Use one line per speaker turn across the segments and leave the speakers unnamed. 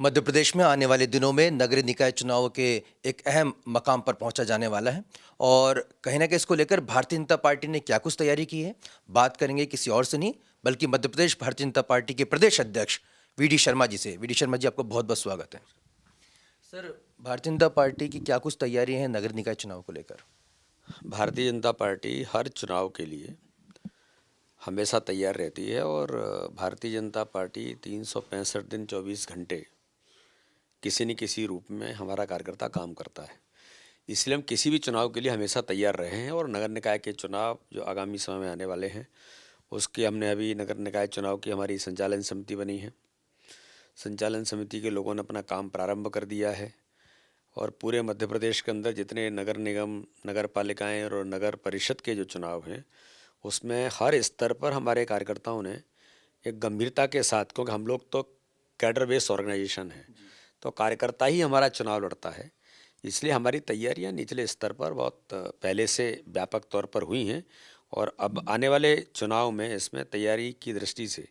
मध्य प्रदेश में आने वाले दिनों में नगरीय निकाय चुनाव के एक अहम मकाम पर पहुंचा जाने वाला है और कहीं ना कहीं इसको लेकर भारतीय जनता पार्टी ने क्या कुछ तैयारी की है, बात करेंगे किसी और से नहीं बल्कि मध्य प्रदेश भारतीय जनता पार्टी के प्रदेश अध्यक्ष वी.डी. शर्मा जी से। वी.डी. शर्मा जी, आपका बहुत बहुत स्वागत है। सर, भारतीय जनता पार्टी की क्या कुछ तैयारी है नगरीय निकाय चुनाव को लेकर?
भारतीय जनता पार्टी हर चुनाव के लिए हमेशा तैयार रहती है और भारतीय जनता पार्टी 365 दिन 24 घंटे किसी न किसी रूप में हमारा कार्यकर्ता काम करता है। इसलिए हम किसी भी चुनाव के लिए हमेशा तैयार रहे हैं और नगर निकाय के चुनाव जो आगामी समय में आने वाले हैं उसके हमने अभी नगर निकाय चुनाव की हमारी संचालन समिति बनी है। संचालन समिति के लोगों ने अपना काम प्रारंभ कर दिया है और पूरे मध्य प्रदेश के अंदर जितने नगर निगम, नगर पालिकाएँ और नगर परिषद के जो चुनाव हैं उसमें हर स्तर पर हमारे कार्यकर्ताओं ने एक गंभीरता के साथ, क्योंकि हम लोग तो कैडर बेस्ड ऑर्गेनाइजेशन है, तो कार्यकर्ता ही हमारा चुनाव लड़ता है, इसलिए हमारी तैयारियां निचले स्तर पर बहुत पहले से व्यापक तौर पर हुई हैं और अब आने वाले चुनाव में इसमें तैयारी की दृष्टि से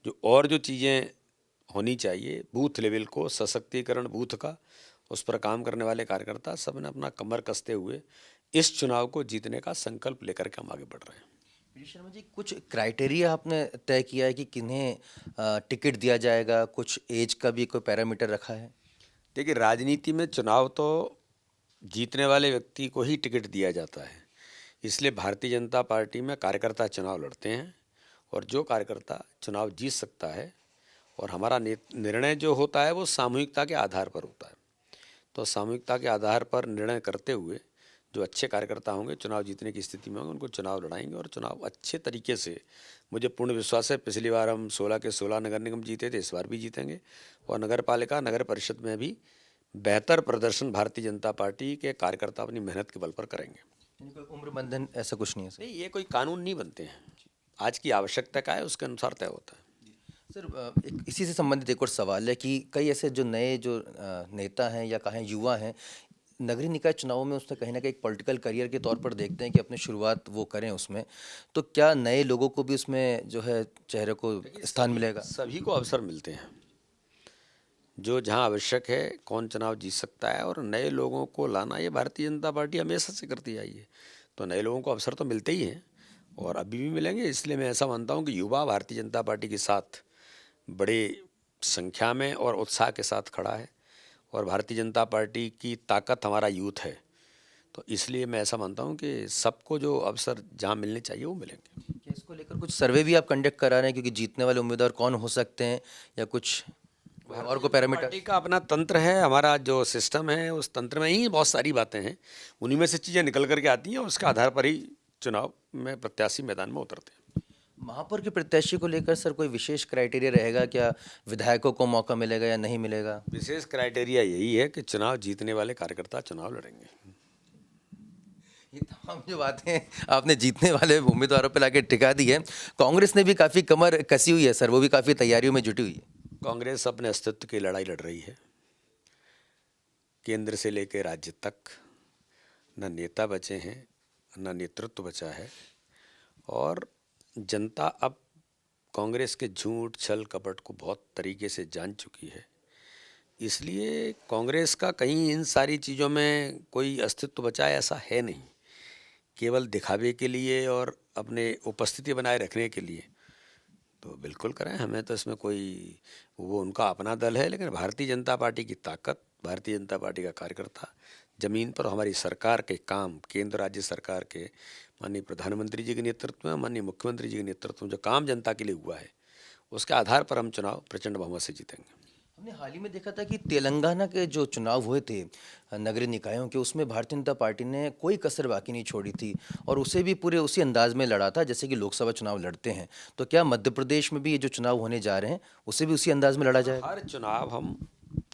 जो चीज़ें होनी चाहिए, बूथ लेवल को सशक्तिकरण बूथ का, उस पर काम करने वाले कार्यकर्ता सब ने अपना कमर कसते हुए इस चुनाव को जीतने का संकल्प लेकर के हम आगे बढ़ रहे हैं।
वी.डी. शर्मा जी, कुछ क्राइटेरिया आपने तय किया है कि किन्हें टिकट दिया जाएगा? कुछ एज का भी कोई पैरामीटर रखा है?
देखिए, राजनीति में चुनाव तो जीतने वाले व्यक्ति को ही टिकट दिया जाता है, इसलिए भारतीय जनता पार्टी में कार्यकर्ता चुनाव लड़ते हैं और जो कार्यकर्ता चुनाव जीत सकता है और हमारा निर्णय जो होता है वो सामूहिकता के आधार पर होता है। तो सामूहिकता के आधार पर निर्णय करते हुए जो अच्छे कार्यकर्ता होंगे, चुनाव जीतने की स्थिति में होंगे, उनको चुनाव लड़ाएंगे और चुनाव अच्छे तरीके से, मुझे पूर्ण विश्वास है, पिछली बार हम 16 के 16 नगर निगम जीते थे, इस बार भी जीतेंगे और नगर पालिका, नगर परिषद में भी बेहतर प्रदर्शन भारतीय जनता पार्टी के कार्यकर्ता अपनी मेहनत के बल पर करेंगे।
यानी कोई उम्र बंधन ऐसा कुछ नहीं है सर?
नहीं, ये कोई कानून नहीं बनते हैं, आज की आवश्यकता क्या है उसके अनुसार तय होता है।
सर, एक इसी से संबंधित एक और सवाल है कि कई ऐसे जो नए जो नेता हैं या कहें युवा हैं, नगरीय निकाय चुनावों में उसने कहीं ना कहीं एक पॉलिटिकल करियर के तौर पर देखते हैं कि अपनी शुरुआत वो करें उसमें, तो क्या नए लोगों को भी उसमें जो है चेहरे को
देखिए,
स्थान
सभी
मिलेगा?
सभी को अवसर मिलते हैं, जो जहां आवश्यक है, कौन चुनाव जीत सकता है और नए लोगों को लाना, ये भारतीय जनता पार्टी हमेशा से करती आई है। तो नए लोगों को अवसर तो मिलते ही हैं और अभी भी मिलेंगे। इसलिए मैं ऐसा मानता हूं कि युवा भारतीय जनता पार्टी के साथ बड़ी संख्या में और उत्साह के साथ खड़ा है और भारतीय जनता पार्टी की ताकत हमारा यूथ है। तो इसलिए मैं ऐसा मानता हूं कि सबको जो अवसर जहां मिलने चाहिए वो मिलेंगे।
क्या इसको लेकर कुछ सर्वे भी आप कंडक्ट करा रहे हैं, क्योंकि जीतने वाले उम्मीदवार कौन हो सकते हैं या कुछ और
भारतीय
को
जनता
पैरामीटर?
पार्टी का अपना तंत्र है, हमारा जो सिस्टम है उस तंत्र में ही बहुत सारी बातें हैं, उन्हीं में से चीज़ें निकल करके आती हैं और उसके आधार पर ही चुनाव में प्रत्याशी मैदान में उतरते हैं।
महापौर के प्रत्याशी को लेकर सर कोई विशेष क्राइटेरिया रहेगा क्या? विधायकों को मौका मिलेगा या नहीं मिलेगा?
विशेष क्राइटेरिया यही है कि चुनाव जीतने वाले कार्यकर्ता चुनाव लड़ेंगे।
ये तमाम जो बातें आपने जीतने वाले उम्मीदवारों पे लाके टिका दी है, कांग्रेस ने भी काफ़ी कमर कसी हुई है सर, वो भी काफ़ी तैयारियों में जुटी हुई है।
कांग्रेस अपने अस्तित्व की लड़ाई लड़ रही है, केंद्र से लेकर राज्य तक। न नेता बचे हैं, न नेतृत्व बचा है और जनता अब कांग्रेस के झूठ, छल, कपट को बहुत तरीके से जान चुकी है। इसलिए कांग्रेस का कहीं इन सारी चीज़ों में कोई अस्तित्व बचा है ऐसा है नहीं, केवल दिखावे के लिए और अपने उपस्थिति बनाए रखने के लिए। तो बिल्कुल करें, हमें तो इसमें कोई, वो उनका अपना दल है, लेकिन भारतीय जनता पार्टी की ताकत, भारतीय जनता पार्टी का कार्यकर्ता जमीन पर, हमारी सरकार के काम, केंद्र राज्य सरकार के माननीय प्रधानमंत्री जी के नेतृत्व में, माननीय मुख्यमंत्री जी के नेतृत्व में जो काम जनता के लिए हुआ है, उसके आधार पर हम चुनाव प्रचंड बहुमत से जीतेंगे।
हमने हाल ही में देखा था कि तेलंगाना के जो चुनाव हुए थे नगरीय निकायों के, उसमें भारतीय जनता पार्टी ने कोई कसर बाकी नहीं छोड़ी थी और उसे भी पूरे उसी अंदाज में लड़ा था जैसे कि लोकसभा चुनाव लड़ते हैं। तो क्या मध्य प्रदेश में भी ये जो चुनाव होने जा रहे हैं उसे भी उसी अंदाज में लड़ा जाएगा?
हर चुनाव हम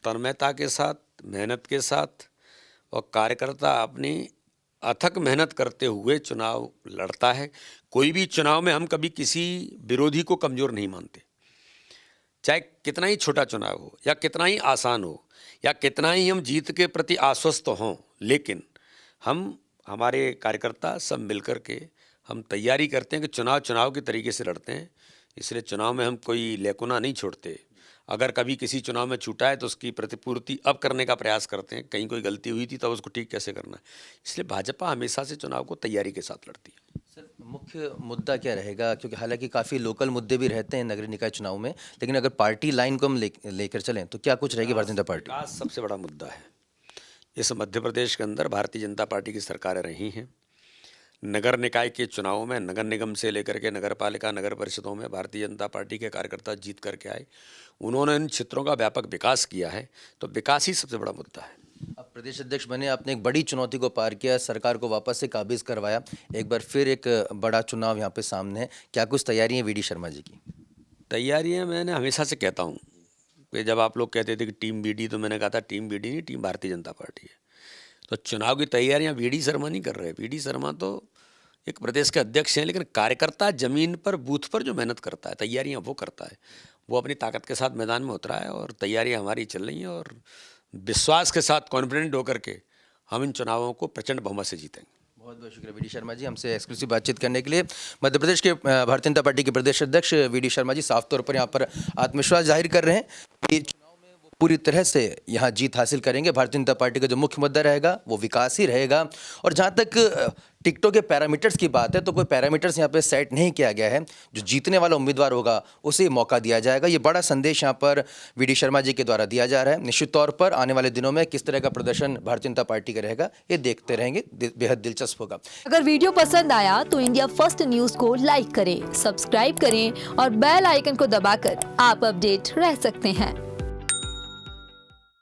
तन्मयता के साथ, मेहनत के साथ और कार्यकर्ता अपनी अथक मेहनत करते हुए चुनाव लड़ता है। कोई भी चुनाव में हम कभी किसी विरोधी को कमज़ोर नहीं मानते, चाहे कितना ही छोटा चुनाव हो या कितना ही आसान हो या कितना ही हम जीत के प्रति आश्वस्त हों, लेकिन हम, हमारे कार्यकर्ता सब मिलकर के हम तैयारी करते हैं कि चुनाव चुनाव के तरीके से लड़ते हैं। इसलिए चुनाव में हम कोई लेकुना नहीं छोड़ते, अगर कभी किसी चुनाव में छूटा है तो उसकी प्रतिपूर्ति अब करने का प्रयास करते हैं। कहीं कोई गलती हुई थी तब उसको ठीक कैसे करना है। इसलिए भाजपा हमेशा से चुनाव को तैयारी के साथ लड़ती है।
सर, मुख्य मुद्दा क्या रहेगा? क्योंकि हालांकि काफ़ी लोकल मुद्दे भी रहते हैं नगरीय निकाय चुनाव में, लेकिन अगर पार्टी लाइन को हम लेकर चलें तो क्या कुछ रहेगी भारतीय जनता पार्टी?
विकास सबसे बड़ा मुद्दा है। इस मध्य प्रदेश के अंदर भारतीय जनता पार्टी की सरकारें रही हैं। नगर निकाय के चुनावों में नगर निगम से लेकर के नगर पालिका, नगर परिषदों में भारतीय जनता पार्टी के कार्यकर्ता जीत करके आए। उन्होंने इन क्षेत्रों का व्यापक विकास किया है, तो विकास ही सबसे बड़ा मुद्दा है।
अब प्रदेश अध्यक्ष बने, आपने एक बड़ी चुनौती को पार किया, सरकार को वापस से काबिज करवाया, एक बार फिर एक बड़ा चुनाव यहाँ पे सामने है, क्या कुछ तैयारी है वीडी शर्मा जी की?
तैयारियां मैंने हमेशा से कहता हूँ कि जब आप लोग कहते थे कि टीम बीडी, तो मैंने कहा था टीम बीडी नहीं, टीम भारतीय जनता पार्टी है। तो चुनाव की तैयारियां वीडी शर्मा नहीं कर रहे। वीडी शर्मा तो एक प्रदेश के अध्यक्ष हैं, लेकिन कार्यकर्ता जमीन पर, बूथ पर जो मेहनत करता है, तैयारियां वो करता है। वो अपनी ताकत के साथ मैदान में उतरा है और तैयारियां हमारी चल रही हैं, और विश्वास के साथ कॉन्फिडेंट होकर के हम इन चुनावों को प्रचंड बहुमत से जीतेंगे।
बहुत बहुत शुक्रिया वीडी शर्मा जी, हमसे एक्सक्लूसिव बातचीत करने के लिए। मध्य प्रदेश के भारतीय जनता पार्टी के प्रदेश अध्यक्ष वीडी शर्मा जी साफ तौर पर यहाँ पर आत्मविश्वास जाहिर कर रहे हैं कि चुनाव में वो पूरी तरह से यहाँ जीत हासिल करेंगे। भारतीय जनता पार्टी का जो मुख्य मुद्दा रहेगा वो विकास ही रहेगा। और जहाँ तक टिकटों के पैरामीटर्स की बात है, तो कोई पैरामीटर्स यहाँ पे सेट नहीं किया गया है। जो जीतने वाला उम्मीदवार होगा उसे मौका दिया जाएगा। ये बड़ा संदेश यहाँ पर वीडी शर्मा जी के द्वारा दिया जा रहा है। निश्चित तौर पर आने वाले दिनों में किस तरह का प्रदर्शन भारतीय जनता पार्टी का रहेगा, ये देखते रहेंगे, बेहद दिलचस्प होगा।
अगर वीडियो पसंद आया तो इंडिया फर्स्ट न्यूज को लाइक करें, सब्सक्राइब करें और बेल आइकन को दबाकर आप अपडेट रह सकते हैं।